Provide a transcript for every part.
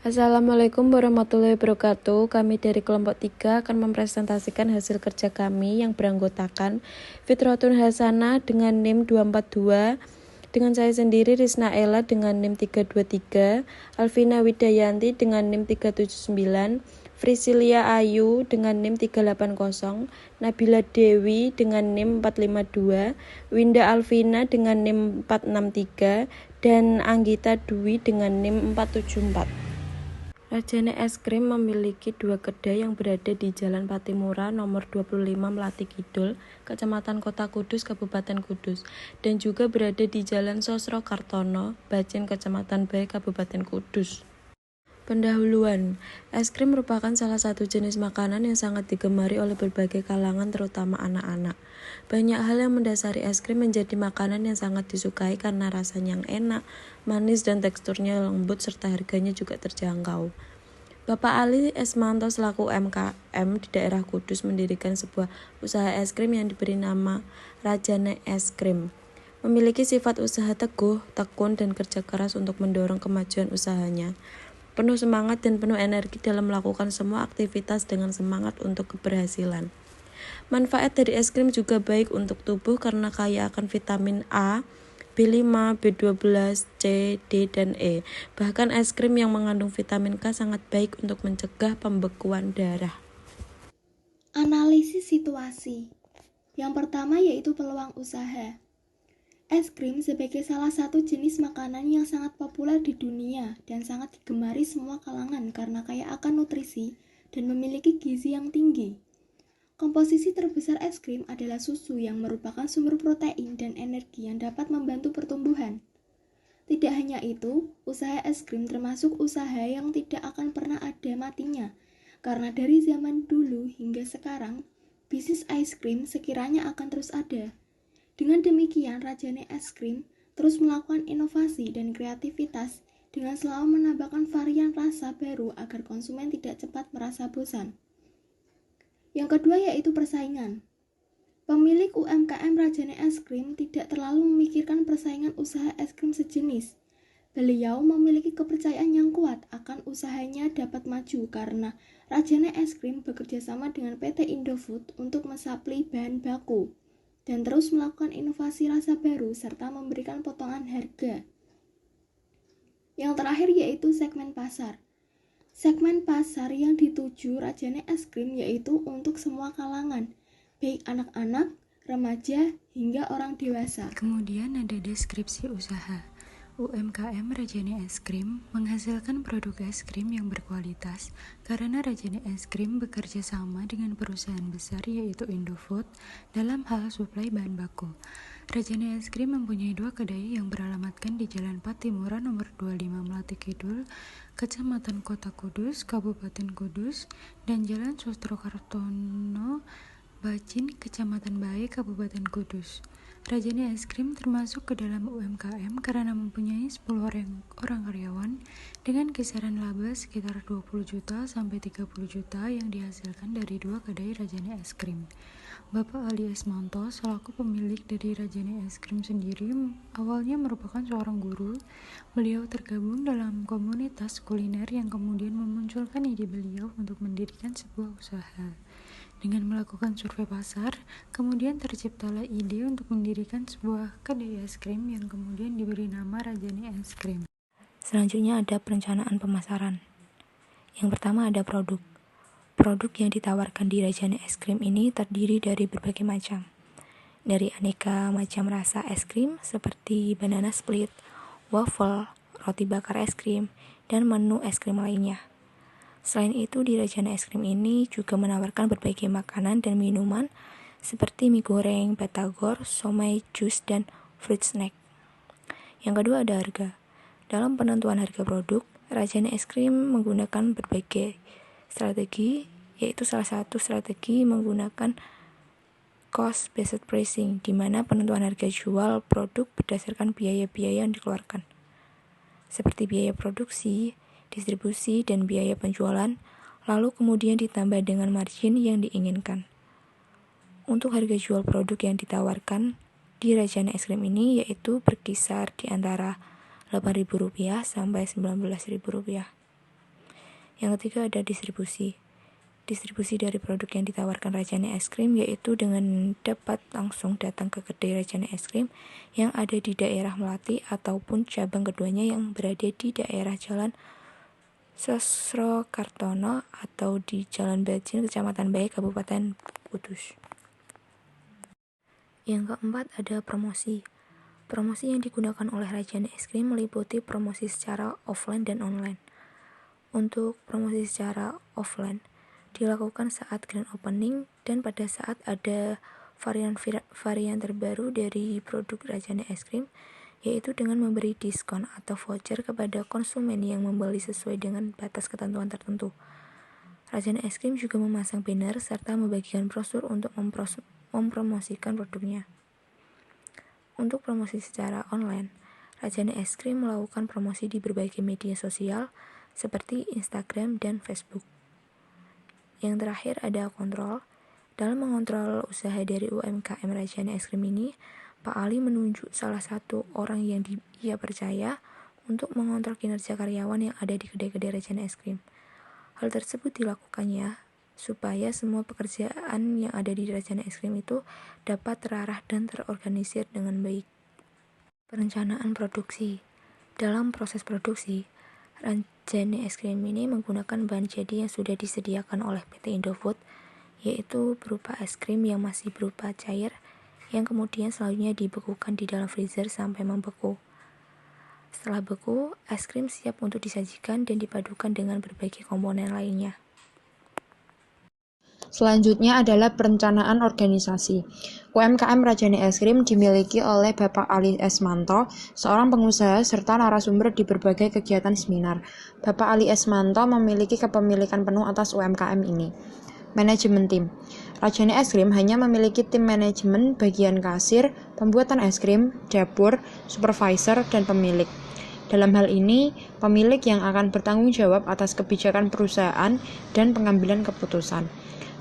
Assalamualaikum warahmatullahi wabarakatuh. Kami dari kelompok 3 akan mempresentasikan hasil kerja kami yang beranggotakan Fitrotun Hasanah dengan NIM 242, dengan saya sendiri Rizna Ella dengan NIM 323, Alvina Widayanti dengan NIM 379, Frisilia Ayu dengan NIM 380, Nabila Dewi dengan NIM 452, Winda Alvina dengan NIM 463, dan Anggita Dwi dengan NIM 474. Rajane Es Krim memiliki 2 kedai yang berada di Jalan Patimura nomor 25 Melati Kidul, Kecamatan Kota Kudus, Kabupaten Kudus, dan juga berada di Jalan Sosro Kartono, Bacin, Kecamatan Bay, Kabupaten Kudus. Pendahuluan, es krim merupakan salah satu jenis makanan yang sangat digemari oleh berbagai kalangan, terutama anak-anak. Banyak hal yang mendasari es krim menjadi makanan yang sangat disukai karena rasanya yang enak, manis, dan teksturnya lembut, serta harganya juga terjangkau. Bapak Ali Esmanto selaku UMKM di daerah Kudus mendirikan sebuah usaha es krim yang diberi nama Rajane Es Krim. Memiliki sifat usaha teguh, tekun, dan kerja keras untuk mendorong kemajuan usahanya. Penuh semangat dan penuh energi dalam melakukan semua aktivitas dengan semangat untuk keberhasilan. Manfaat dari es krim juga baik untuk tubuh karena kaya akan vitamin A, B5, B12, C, D, dan E. Bahkan es krim yang mengandung vitamin K sangat baik untuk mencegah pembekuan darah. Analisis situasi. Yang pertama yaitu peluang usaha. Es krim sebagai salah satu jenis makanan yang sangat populer di dunia dan sangat digemari semua kalangan karena kaya akan nutrisi dan memiliki gizi yang tinggi. Komposisi terbesar es krim adalah susu yang merupakan sumber protein dan energi yang dapat membantu pertumbuhan. Tidak hanya itu, usaha es krim termasuk usaha yang tidak akan pernah ada matinya, karena dari zaman dulu hingga sekarang, bisnis es krim sekiranya akan terus ada. Dengan demikian, Rajane Es Krim terus melakukan inovasi dan kreativitas dengan selalu menambahkan varian rasa baru agar konsumen tidak cepat merasa bosan. Yang kedua yaitu persaingan. Pemilik UMKM Rajane Es Krim tidak terlalu memikirkan persaingan usaha es krim sejenis. Beliau memiliki kepercayaan yang kuat akan usahanya dapat maju karena Rajane Es Krim bekerja sama dengan PT Indofood untuk mensuplai bahan baku dan terus melakukan inovasi rasa baru serta memberikan potongan harga. Yang terakhir yaitu segmen pasar. Segmen pasar yang dituju Rajane Es Krim yaitu untuk semua kalangan, baik anak-anak, remaja, hingga orang dewasa. Kemudian ada deskripsi usaha. UMKM Rajane Es Krim menghasilkan produk es krim yang berkualitas karena Rajane Es Krim bekerja sama dengan perusahaan besar yaitu Indofood dalam hal suplai bahan baku. Rajane Es Krim mempunyai 2 kedai yang beralamatkan di Jalan Patimura nomor 25 Melati Kidul, Kecamatan Kota Kudus, Kabupaten Kudus, dan Jalan Sosro Kartono, Bacin, Kecamatan Bae, Kabupaten Kudus. Rajane Es Krim termasuk ke dalam UMKM karena mempunyai 10 orang karyawan dengan kisaran laba sekitar 20 juta sampai 30 juta yang dihasilkan dari 2 kedai Rajane Es Krim. Bapak Ali Esmanto selaku pemilik dari Rajane Es Krim sendiri awalnya merupakan seorang guru. Beliau tergabung dalam komunitas kuliner yang kemudian memunculkan ide beliau untuk mendirikan sebuah usaha. Dengan melakukan survei pasar, kemudian terciptalah ide untuk mendirikan sebuah kedai es krim yang kemudian diberi nama Rajane Es Krim. Selanjutnya ada perencanaan pemasaran. Yang pertama ada produk. Produk yang ditawarkan di Rajane Es Krim ini terdiri dari berbagai macam. Dari aneka macam rasa es krim seperti banana split, waffle, roti bakar es krim, dan menu es krim lainnya. Selain itu, di Rajane Es Krim ini juga menawarkan berbagai makanan dan minuman seperti mie goreng, batagor, somai, jus, dan fruit snack. Yang kedua ada harga. Dalam penentuan harga produk, Rajane Es Krim menggunakan berbagai strategi, yaitu salah satu strategi menggunakan cost-based pricing, di mana penentuan harga jual produk berdasarkan biaya-biaya yang dikeluarkan, seperti biaya produksi, distribusi, dan biaya penjualan, lalu kemudian ditambah dengan margin yang diinginkan. Untuk harga jual produk yang ditawarkan di Rajane Es Krim ini yaitu berkisar di antara Rp8.000 sampai Rp19.000. Yang ketiga ada distribusi. Distribusi dari produk yang ditawarkan Rajani Es Krim yaitu dengan dapat langsung datang ke kedai Rajani Es Krim yang ada di daerah Melati ataupun cabang keduanya yang berada di daerah Jalan Sosrokartono atau di Jalan Bajin, Kecamatan Baik, Kabupaten Kudus. Yang keempat ada promosi. Promosi yang digunakan oleh Rajani Es Krim meliputi promosi secara offline dan online. Untuk promosi secara offline dilakukan saat grand opening dan pada saat ada varian terbaru dari produk Rajani Es Krim, yaitu dengan memberi diskon atau voucher kepada konsumen yang membeli sesuai dengan batas ketentuan tertentu. Rajani Es Krim juga memasang banner serta membagikan brosur untuk mempromosikan produknya. Untuk promosi secara online, Rajani Es Krim melakukan promosi di berbagai media sosial seperti Instagram dan Facebook. Yang terakhir ada kontrol. Dalam mengontrol usaha dari UMKM Rajani Es Krim ini, Pak Ali menunjuk salah satu orang yang dia percaya untuk mengontrol kinerja karyawan yang ada di kedai-kedai Rajani Es Krim. Hal tersebut dilakukannya supaya semua pekerjaan yang ada di Rajani Es Krim itu dapat terarah dan terorganisir dengan baik. Perencanaan produksi. Dalam proses produksi, Rajani Es Krim ini menggunakan bahan jadi yang sudah disediakan oleh PT Indofood, yaitu berupa es krim yang masih berupa cair, yang kemudian selanjutnya dibekukan di dalam freezer sampai membeku. Setelah beku, es krim siap untuk disajikan dan dipadukan dengan berbagai komponen lainnya. Selanjutnya adalah perencanaan organisasi. UMKM Rajani Es Krim dimiliki oleh Bapak Ali Esmanto, seorang pengusaha serta narasumber di berbagai kegiatan seminar. Bapak Ali Esmanto memiliki kepemilikan penuh atas UMKM ini. Manajemen tim. Rajani Es Krim hanya memiliki tim manajemen bagian kasir, pembuatan es krim, dapur, supervisor, dan pemilik. Dalam hal ini, pemilik yang akan bertanggung jawab atas kebijakan perusahaan dan pengambilan keputusan.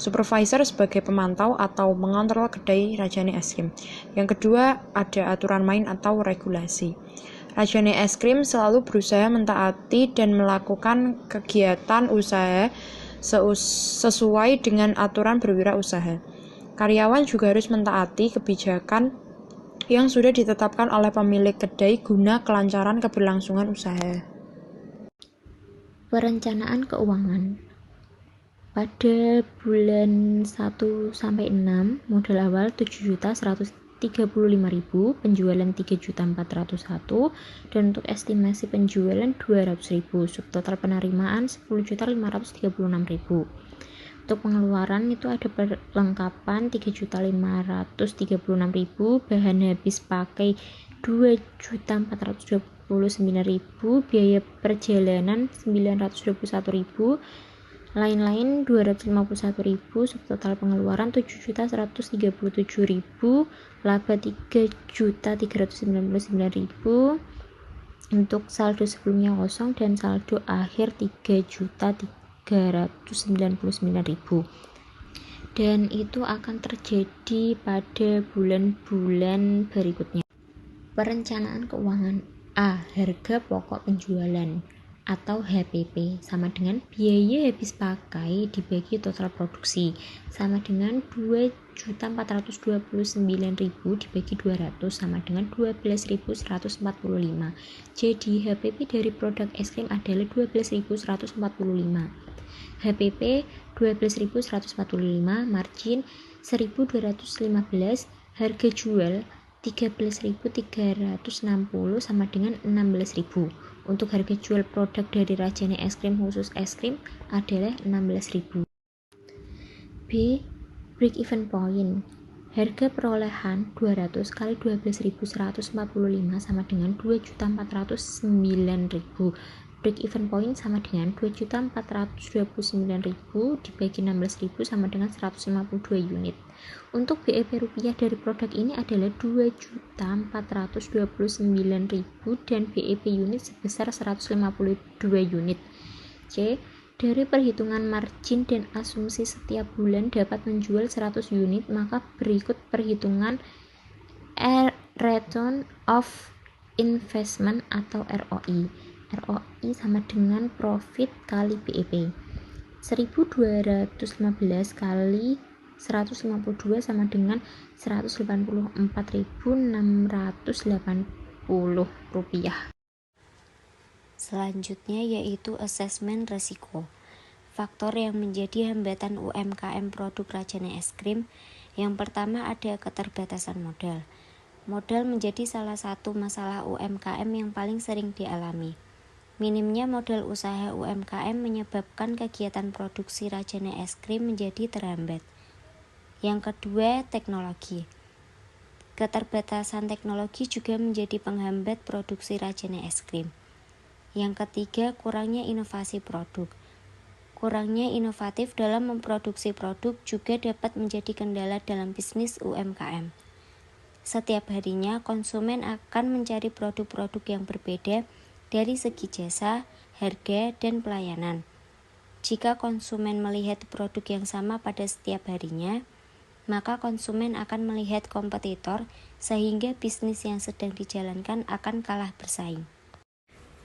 Supervisor sebagai pemantau atau mengontrol kedai Rajani Es Krim. Yang kedua, ada aturan main atau regulasi. Rajani Es Krim selalu berusaha mentaati dan melakukan kegiatan usaha sesuai dengan aturan berwirausaha. Karyawan juga harus mentaati kebijakan yang sudah ditetapkan oleh pemilik kedai guna kelancaran keberlangsungan usaha. Perencanaan keuangan. Pada bulan 1 sampai 6, modal awal 7.135.000, penjualan 3.401, dan untuk estimasi penjualan 200.000, subtotal penerimaan 10.536.000. Untuk pengeluaran itu ada perlengkapan 3.536.000, bahan habis pakai 2.429.000, biaya perjalanan 921.000, lain-lain 251.000, subtotal pengeluaran 7.137.000, laba 3.399.000, untuk saldo sebelumnya kosong dan saldo akhir 3.399.000. Dan itu akan terjadi pada bulan-bulan berikutnya. Perencanaan keuangan. A. Harga pokok penjualan atau HPP sama dengan biaya habis pakai dibagi total produksi sama dengan 2.429.000 dibagi 200 sama dengan 12.145. Jadi HPP dari produk es krim adalah 12.145. HPP 12.145, margin 1.215, harga jual 13.360 sama dengan 16.000. Untuk harga jual produk dari Rajani Es Krim khusus es krim adalah 16.000. B. Break even point. Harga perolehan 200 kali 12.145 sama dengan 2.409.000. Break even point sama dengan 2.429.000 dibagi 16.000 sama dengan 152 unit. Untuk BEP rupiah dari produk ini adalah 2.429.000 dan BEP unit sebesar 152 unit. C. Dari perhitungan margin dan asumsi setiap bulan dapat menjual 100 unit, maka berikut perhitungan return of investment atau ROI. ROI sama dengan profit kali BEP. 1215 kali 152 sama dengan 184.680 rupiah. Selanjutnya yaitu asesmen resiko. Faktor yang menjadi hambatan UMKM produk Rajani Es Krim. Yang pertama ada keterbatasan modal. Modal menjadi salah satu masalah UMKM yang paling sering dialami. Minimnya modal usaha UMKM menyebabkan kegiatan produksi Rajani Es Krim menjadi terhambat. Yang kedua, teknologi. Keterbatasan teknologi juga menjadi penghambat produksi Rajani Es Krim. Yang ketiga, kurangnya inovasi produk. Kurangnya inovatif dalam memproduksi produk juga dapat menjadi kendala dalam bisnis UMKM. Setiap harinya, konsumen akan mencari produk-produk yang berbeda dari segi jasa, harga, dan pelayanan. Jika konsumen melihat produk yang sama pada setiap harinya, maka konsumen akan melihat kompetitor sehingga bisnis yang sedang dijalankan akan kalah bersaing.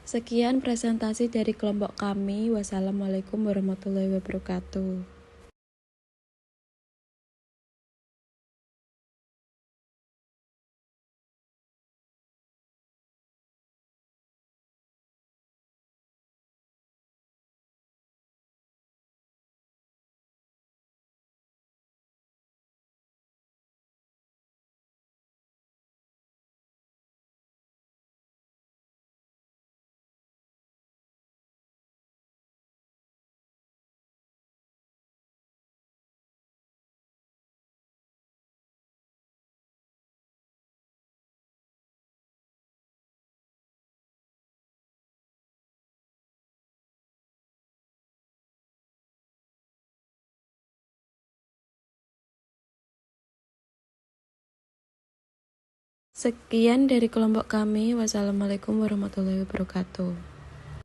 Sekian presentasi dari kelompok kami. Wassalamualaikum warahmatullahi wabarakatuh. Sekian dari kelompok kami. Wassalamualaikum warahmatullahi wabarakatuh.